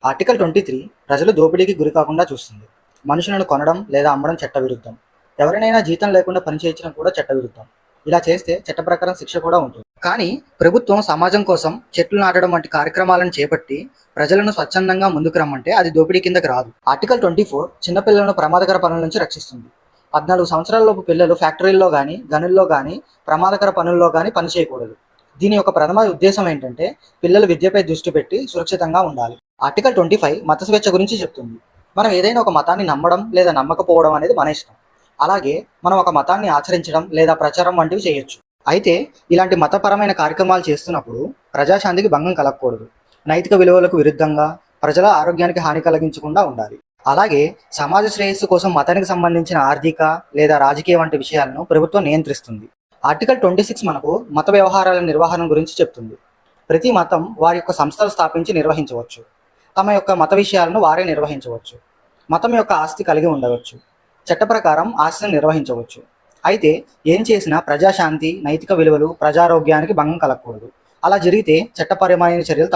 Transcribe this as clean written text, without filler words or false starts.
Article 23 ప్రజలు దోపిడీకి గురికాకుండా చూస్తుంది. మనుషులను కొనడం లేదా అమ్మడం చట్టవిరుద్ధం. ఎవరినైనా జీతం లేకుండా పని చేయించడం కూడా చట్టవిరుద్ధం. ఇలా చేస్తే చట్ట ప్రకారం శిక్ష కూడా ఉంటుంది. కానీ ప్రభుత్వం సమాజం కోసం చెట్లు నాటడం వంటి కార్యక్రమాలను చేపట్టి ప్రజలను స్వచ్ఛందంగా ముందుకు రమ్మంటే అది దోపిడీ కిందకి రాదు. ఆర్టికల్ 24 చిన్నపిల్లలను ప్రమాదకర పనుల నుంచి రక్షిస్తుంది. 14 సంవత్సరాలలోపు పిల్లలు ఫ్యాక్టరీల్లో కానీ గనుల్లో కానీ ప్రమాదకర పనుల్లో కానీ పని చేయకూడదు. దీని యొక్క ప్రథమ ఉద్దేశం ఏంటంటే పిల్లలు విద్యపై దృష్టి పెట్టి సురక్షితంగా ఉండాలి. ఆర్టికల్ 25 మత స్వేచ్ఛ గురించి చెప్తుంది. మనం ఏదైనా ఒక మతాన్ని నమ్మడం లేదా నమ్మకపోవడం అనేది మన ఇష్టం. అలాగే మనం ఒక మతాన్ని ఆచరించడం లేదా ప్రచారం వంటివి చేయొచ్చు. అయితే ఇలాంటి మతపరమైన కార్యక్రమాలు చేస్తున్నప్పుడు ప్రజాశాంతికి భంగం కలగకూడదు. నైతిక విలువలకు విరుద్ధంగా ప్రజల ఆరోగ్యానికి హాని కలిగించకుండా ఉండాలి. అలాగే సమాజ శ్రేయస్సు కోసం మతానికి సంబంధించిన ఆర్థిక లేదా రాజకీయ వంటి విషయాలను ప్రభుత్వం నియంత్రిస్తుంది. ఆర్టికల్ 26 మనకు మత వ్యవహారాల నిర్వహణ గురించి చెప్తుంది. ప్రతి మతం వారి యొక్క సంస్థలు స్థాపించి నిర్వహించవచ్చు. తమ యొక్క మత విషయాలను వారే నిర్వహించవచ్చు. మతం యొక్క ఆస్తి కలిగి ఉండవచ్చు. చట్ట ప్రకారం ఆస్తిని నిర్వహించవచ్చు. అయితే ఏం చేసినా ప్రజాశాంతి, నైతిక విలువలు, ప్రజారోగ్యానికి భంగం కలగకూడదు. అలా జరిగితే చట్టపరమైన చర్యలు